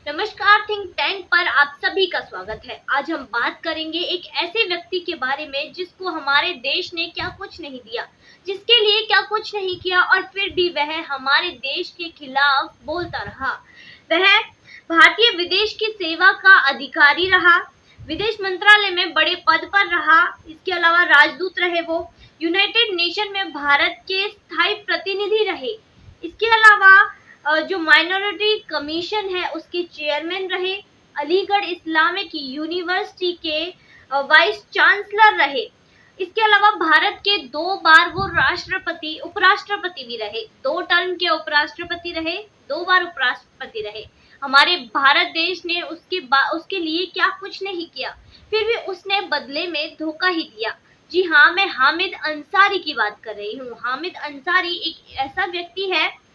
नमस्कार, think tank पर आप सभी का स्वागत है। आज हम बात करेंगे एक ऐसे व्यक्ति के बारे में जिसको हमारे देश ने क्या कुछ नहीं दिया, जिसके लिए क्या कुछ नहीं किया और फिर भी वह हमारे देश के खिलाफ बोलता रहा। वह भारतीय विदेश की सेवा का अधिकारी रहा, विदेश मंत्रालय में बड़े पद पर रहा, इसके अलावा राजदूत रहे, वो यूनाइटेड नेशन में भारत के स्थायी प्रतिनिधि रहे। इसके अलावा जो माइनॉरिटी कमीशन है उसके चेयरमैन रहे, अलीगढ़ इस्लामिक यूनिवर्सिटी के वाइस चांसलर रहे। इसके अलावा भारत के 2 बार वो राष्ट्रपति उपराष्ट्रपति भी रहे, 2 टर्म के उपराष्ट्रपति रहे, 2 बार उपराष्ट्रपति रहे। हमारे भारत देश ने उसके लिए क्या कुछ नहीं किया, फिर भी उसने बदले में धोखा ही दिया। जी हाँ, मैं हामिद अंसारी की बात कर रही हूँ। हामिद अंसारी एक ऐसा व्यक्ति है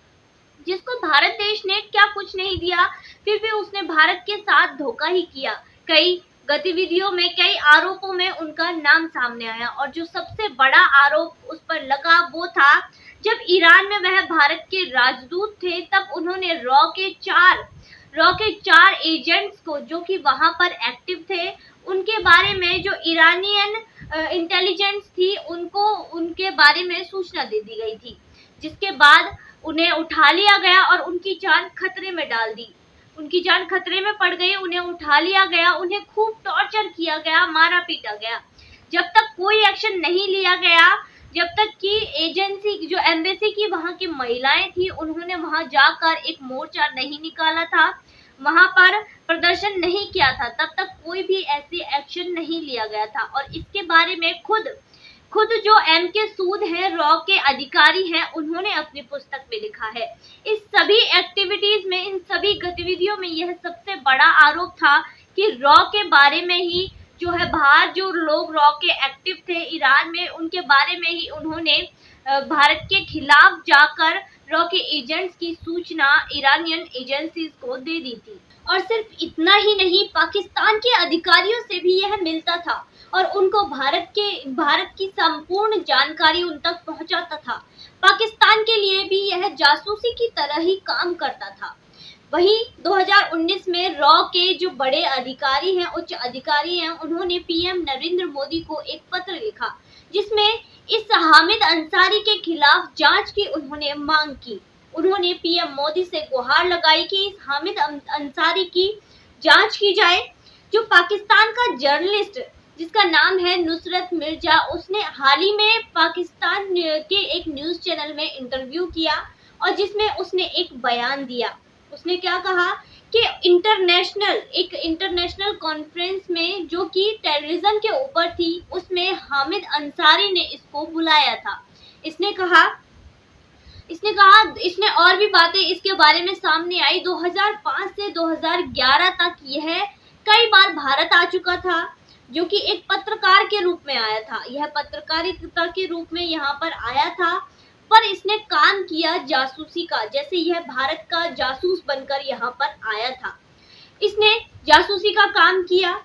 जिसको भारत देश ने क्या कुछ नहीं दिया, फिर भी उसने भारत के साथ धोखा ही किया। कई गतिविधियों में, कई आरोपों में उनका नाम सामने आया और जो सबसे बड़ा आरोप उस पर लगा वो था जब ईरान में वह भारत के राजदूत थे, तब उन्होंने रॉ के चार एजेंट्स को जो कि वहां पर एक्टिव थे, उनके बारे में, जो ईरानियन इंटेलिजेंस थी, उनको उनके बारे में सूचना दे दी गई थी, जिसके बाद उन्हें उठा लिया गया और उनकी जान खतरे में डाल दी। उनकी जान खतरे में पड़ गई, उन्हें उठा लिया गया, उन्हें खूब टॉर्चर किया गया, मारा पीटा गया। जब तक कोई एक्शन नहीं लिया गया, जब तक कि एजेंसी जो एम्बेसी की वहां की महिलाएं थी, उन्होंने वहां जाकर एक मोर्चा नहीं निकाला था, वहां पर प्रदर्शन नहीं किया था, तब तक कोई भी ऐसी एक्शन नहीं लिया गया था। और इसके बारे में खुद जो एम के सूद हैं, रॉ के अधिकारी हैं, उन्होंने अपनी पुस्तक में लिखा है। इस सभी एक्टिविटीज में, इन सभी गतिविधियों में यह सबसे बड़ा आरोप था कि रॉ के बारे में ही जो है, बाहर जो लोग रॉ के एक्टिव थे ईरान में, उनके बारे में ही उन्होंने भारत के खिलाफ जाकर रॉ के एजेंट्स की सूचना ईरानियन एजेंसीज को दे दी थी। और सिर्फ इतना ही नहीं, पाकिस्तान के अधिकारियों से भी यह मिलता था और उनको भारत की संपूर्ण जानकारी उन तक पहुंचाता था। पाकिस्तान के लिए भी यह जासूसी की तरह ही काम करता था। वहीं 2019 में रॉ के जो बड़े अधिकारी हैं, उच्च अधिकारी हैं, उन्होंने पीएम नरेंद्र मोदी को एक पत्र लिखा, जिसमें इस हामिद अंसारी के खिलाफ जांच की उन्होंने मांग की। उन्होंने पीएम मोदी से गुहार लगाई कि इस हामिद अंसारी की जांच की जाए। जो पाकिस्तान का जर्नलिस्ट जिसका नाम है नुसरत मिर्जा, उसने हाल ही में पाकिस्तान के एक न्यूज चैनल में इंटरव्यू किया और जिसमें उसने एक बयान दिया। उसने क्या कहा कि इंटरनेशनल कॉन्फ्रेंस में जो कि टेररिज्म के ऊपर थी, उसमें हामिद अंसारी ने इसको बुलाया था। इसने और भी बातें इसके बारे में सामने आई। 2005 से 2011 तक यह कई बार भारत आ चुका था, जो कि एक पत्रकार के रूप में आया था। यह पत्रकारिता के रूप में यहाँ पर आया था, पर इसने काम किया जासूसी का, जैसे यह भारत का जासूस बनकर यहाँ पर आया था। इसने जासूसी का काम किया।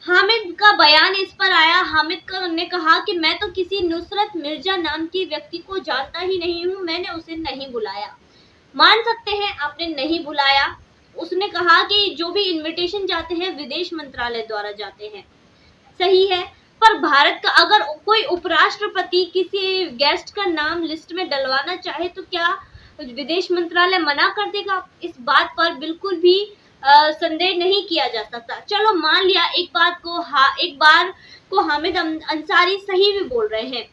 हामिद का बयान इस पर आया। हामिद ने कहा कि मैं तो किसी नुसरत मिर्जा नाम की व्यक्ति को जानता ही नहीं हूँ, मैंने उसे नहीं बुलाया। मान सकते हैं आपने नहीं बुलाया। उसने कहा कि जो भी इनविटेशन जाते हैं विदेश मंत्रालय द्वारा जाते हैं, सही है, पर भारत का अगर कोई उपराष्ट्रपति किसी गेस्ट का नाम लिस्ट में डलवाना चाहे तो क्या विदेश मंत्रालय मना कर देगा? इस बात पर बिल्कुल भी संदेह नहीं किया जा सकता। चलो मान लिया एक बार को हामिद अंसारी सही भी बोल रहे हैं,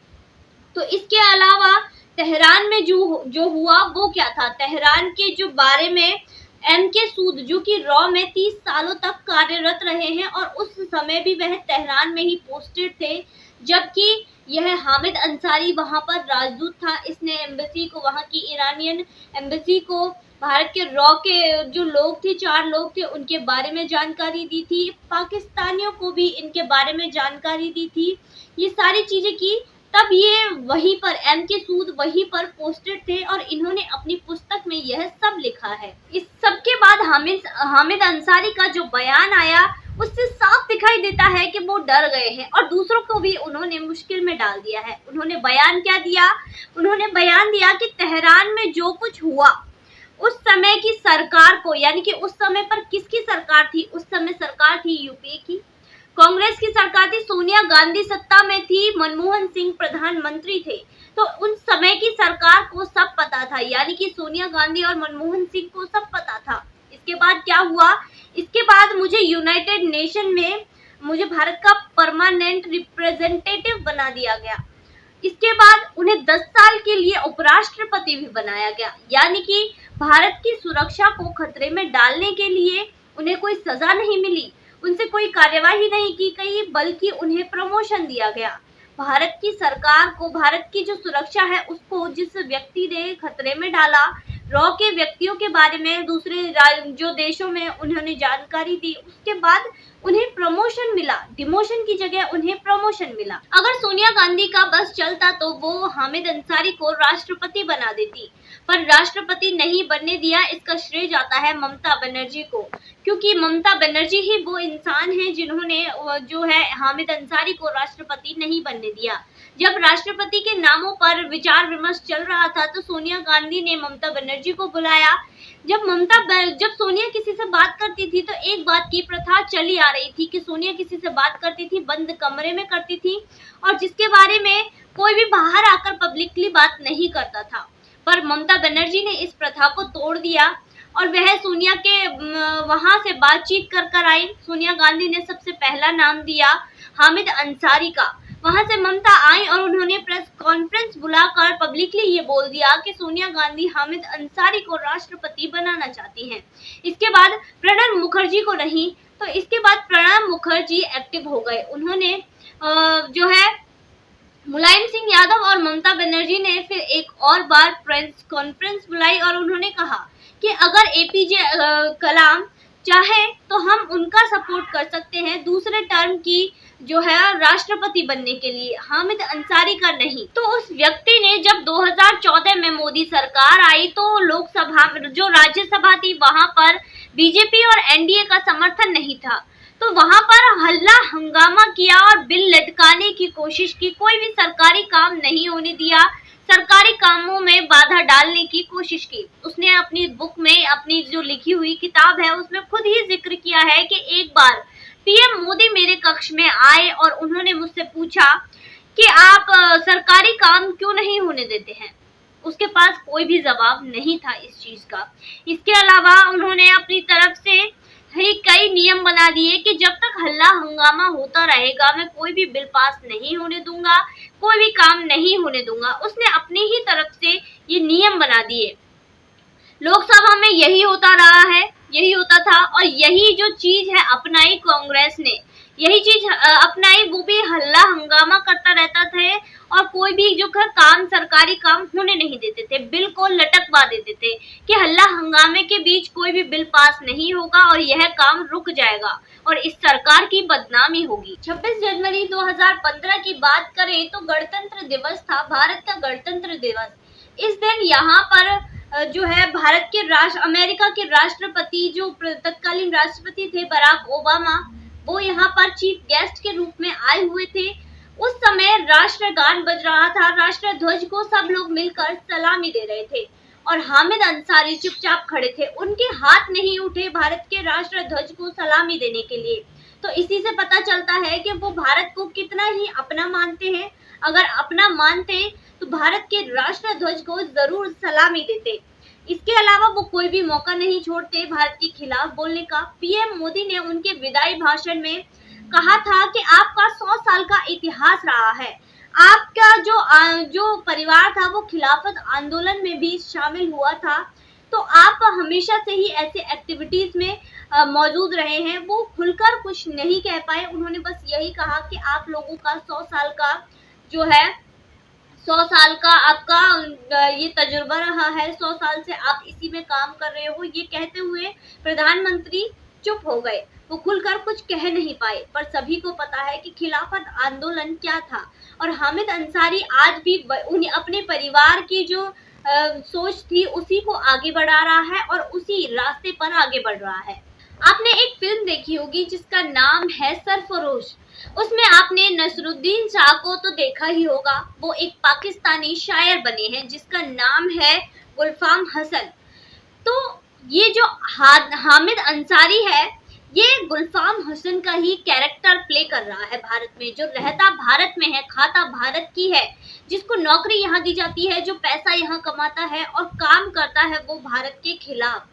तो इसके अलावा तेहरान में जो हुआ वो क्या था? तेहरान के जो बारे में एम के सूद, जो कि रॉ में 30 सालों तक कार्यरत रहे हैं और उस समय भी वह तेहरान में ही पोस्टेड थे, जबकि यह हामिद अंसारी वहां पर राजदूत था। इसने एम्बेसी को, वहां की ईरानियन एम्बेसी को, भारत के रॉ के जो लोग थे, 4 लोग थे, उनके बारे में जानकारी दी थी। पाकिस्तानियों को भी इनके बारे में जानकारी दी थी। ये सारी चीजें की, तब ये वहीं पर एम के सूद वहीं पर पोस्टेड थे और इन्होंने अपनी पुस्तक में यह सब लिखा है। इस सब के बाद हामिद अंसारी का जो बयान आया, उससे साफ दिखाई देता है कि वो डर गए हैं और दूसरों को भी उन्होंने मुश्किल में डाल दिया है। उन्होंने बयान क्या दिया? उन्होंने बयान दिया कि तेहरान में जो कुछ हुआ उस समय की सरकार को, यानी कि उस समय पर किसकी सरकार थी? उस समय सरकार थी यूपीए की, कांग्रेस की सरकार थी, सोनिया गांधी सत्ता में थी, मनमोहन सिंह प्रधानमंत्री थे। तो उन समय की सरकार को सब पता था, यानी कि सोनिया गांधी और मनमोहन सिंह को सब पता था। इसके बाद क्या हुआ? इसके बाद मुझे यूनाइटेड नेशन में मुझे भारत का परमानेंट रिप्रेजेंटेटिव बना दिया गया। इसके बाद उन्हें 10 साल के लिए उपराष्ट्रपति भी बनाया गया, यानी कि भारत की सुरक्षा को खतरे में डालने के लिए उन्हें कोई सजा नहीं मिली, उनसे कोई कार्यवाही नहीं की गई, बल्कि उन्हें प्रमोशन दिया गया। भारत की सरकार को, भारत की जो सुरक्षा है उसको जिस व्यक्ति ने खतरे में डाला, रॉ के व्यक्तियों के बारे में दूसरे जो देशों में उन्होंने जानकारी दी, उसके बाद उन्हें प्रमोशन मिला, डिमोशन की जगह उन्हें प्रमोशन मिला। अगर सोनिया गांधी का बस चलता तो वो हामिद अंसारी को राष्ट्रपति बना देती, पर राष्ट्रपति नहीं बनने दिया। इसका श्रेय जाता है ममता बनर्जी को, क्योंकि ममता बनर्जी ही वो इंसान है जिन्होंने जो है हामिद अंसारी को राष्ट्रपति नहीं बनने दिया। जब राष्ट्रपति के नामों पर विचार विमर्श चल रहा था तो सोनिया गांधी ने ममता बनर्जी को बुलाया। जब सोनिया किसी से बात करती थी तो एक बात की प्रथा चली आ रही थी कि सोनिया किसी से बात करती थी, बंद कमरे में करती थी, और जिसके बारे में कोई भी बाहर आकर पब्लिकली बात नहीं करता था। पर ममता बनर्जी ने इस प्रथा को तोड़ दिया और वह सोनिया के वहां से बातचीत कर आई। सोनिया गांधी ने सबसे पहला नाम दिया हामिद अंसारी का। वहां से ममता आई और उन्होंने प्रेस कॉन्फ्रेंस बुलाकर पब्लिकली ये बोल दिया कि सोनिया गांधी हामिद अंसारी को राष्ट्रपति बनाना चाहती हैं। इसके बाद प्रणब मुखर्जी को नहीं, तो इसके बाद प्रणब मुखर्जी एक्टिव हो गए। उन्होंने जो है मुलायम सिंह यादव और ममता बनर्जी ने फिर एक और बार प्रेस कॉन्फ्रेंस बुलाई और उन्होंने कहा कि अगर एपीजे कलाम चाहे तो हम उनका सपोर्ट कर सकते हैं दूसरे टर्म की जो है राष्ट्रपति बनने के लिए, हामिद अंसारी का नहीं। तो उस व्यक्ति ने जब 2014 में मोदी सरकार आई तो लोकसभा जो राज्यसभा थी वहां पर बीजेपी और एनडीए का समर्थन नहीं था, तो वहां पर हल्ला हंगामा किया और बिल लटकाने की कोशिश की। कोई भी सरकारी काम नहीं होने दिया, सरकारी कामों में बाधा डालने की कोशिश की। उसने अपनी बुक में, अपनी जो लिखी हुई किताब है उसमें खुद ही जिक्र किया है कि एक बार पीएम मोदी मेरे कक्ष में आए और उन्होंने मुझसे पूछा कि आप सरकारी काम क्यों नहीं होने देते हैं। उसके पास कोई भी जवाब नहीं था इस चीज का। इसके अलावा उन्होंने अपनी तरफ से ही कई नियम बना दिए कि जब तक हल्ला हंगामा होता रहेगा मैं कोई भी बिल पास नहीं होने दूंगा, कोई भी काम नहीं होने दूंगा। उसने अपनी ही तरफ से ये नियम बना दिए। लोकसभा में यही होता रहा है, यही होता था, और यही जो चीज है अपनाई कांग्रेस ने, यही चीज अपनाई। वो भी हल्ला हंगामा करता रहता थे और कोई भी जो काम, सरकारी काम होने नहीं देते थे, बिल को लटकवा देते थे कि हल्ला हंगामे के बीच कोई भी बिल पास नहीं होगा और यह काम रुक जाएगा और इस सरकार की बदनामी होगी। 26 जनवरी 2015 की बात करें तो गणतंत्र दिवस था, भारत का गणतंत्र दिवस। इस दिन यहाँ पर जो है भारत के अमेरिका के राष्ट्रपति, जो तत्कालीन राष्ट्रपति थे बराक ओबामा, वो यहाँ पर चीफ गेस्ट के रूप में आए हुए थे। उस समय राष्ट्रगान बज रहा था, राष्ट्र ध्वज को सब लोग मिलकर सलामी दे रहे थे और हामिद अंसारी चुपचाप खड़े थे, उनके हाथ नहीं उठे भारत के राष्ट्र ध्वज को सलामी देने के लिए। तो इसी से पता चलता है कि वो भारत को कितना ही अपना मानते हैं। अगर अपना मानते तो भारत के राष्ट्र ध्वज को जरूर सलामी देते। इसके अलावा वो कोई भी मौका नहीं छोड़ते भारत के खिलाफ बोलने का। पीएम मोदी ने उनके विदाई भाषण में कहा था कि आपका 100 साल का इतिहास रहा है, आपका जो परिवार था वो खिलाफत आंदोलन में भी शामिल हुआ था, तो आप हमेशा से ही ऐसे एक्टिविटीज में मौजूद रहे हैं। वो खुलकर कुछ नहीं कह पाए, उन्होंने बस यही कहा कि आप लोगों का 100 साल का जो है 100 साल का आपका ये तजुर्बा रहा है, 100 साल से आप इसी में काम कर रहे हो। ये कहते हुए प्रधानमंत्री चुप हो गए, वो खुलकर कुछ कह नहीं पाए। पर सभी को पता है कि खिलाफत आंदोलन क्या था और हामिद अंसारी आज भी उन्हें अपने परिवार की जो सोच थी उसी को आगे बढ़ा रहा है और उसी रास्ते पर आगे बढ़ रहा है। आपने एक फिल्म देखी होगी जिसका नाम है सरफरोश। उसमें आपने नसरुद्दीन शाह को तो देखा ही होगा, वो एक पाकिस्तानी शायर बने हैं जिसका नाम है गुलफाम हसन। तो ये जो हामिद अंसारी है, ये गुलफाम हसन का ही कैरेक्टर प्ले कर रहा है भारत में, जो रहता भारत में है, खाता भारत की है, जिसको नौकरी यहाँ दी जाती है, जो पैसा यहाँ कमाता है और काम करता है वो भारत के खिलाफ।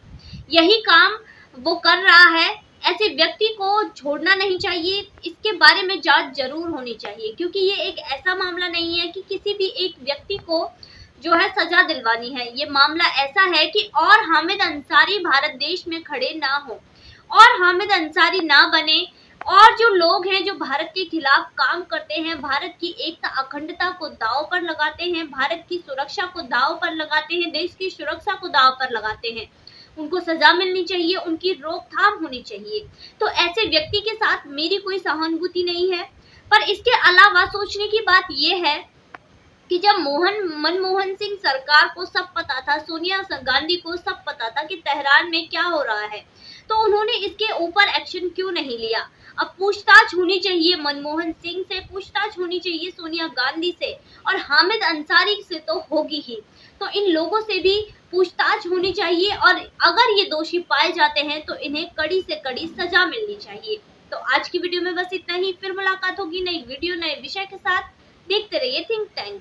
यही काम वो कर रहा है। ऐसे व्यक्ति को छोड़ना नहीं चाहिए, इसके बारे में जांच जरूर होनी चाहिए, क्योंकि ये एक ऐसा मामला नहीं है कि किसी भी एक व्यक्ति को जो है सजा दिलवानी है। ये मामला ऐसा है कि और हामिद अंसारी भारत देश में खड़े ना हो, और हामिद अंसारी ना बने, और जो लोग हैं जो भारत के खिलाफ काम करते हैं, भारत की एकता अखंडता को दांव पर लगाते हैं, भारत की सुरक्षा को दांव पर लगाते हैं, देश की सुरक्षा को दांव पर लगाते हैं, उनको सजा मिलनी चाहिए, उनकी रोकथाम होनी चाहिए। तो ऐसे व्यक्ति के साथ मेरी कोई सहानुभूति नहीं है। पर इसके अलावा सोचने की बात यह है कि जब मनमोहन सिंह सरकार को सब पता था, सोनिया गांधी को सब पता था कि तेहरान में क्या हो रहा है, तो उन्होंने इसके ऊपर एक्शन क्यों नहीं लिया? अब पूछताछ होनी चाहिए, मनमोहन सिंह से पूछताछ होनी चाहिए, सोनिया गांधी से, और हामिद अंसारी से तो होगी ही। तो इन लोगों से भी पूछताछ होनी चाहिए, और अगर ये दोषी पाए जाते हैं तो इन्हें कड़ी से कड़ी सजा मिलनी चाहिए। तो आज की वीडियो में बस इतना ही। फिर मुलाकात होगी नई वीडियो नए विषय के साथ। देखते रहिए थिंक टैंक।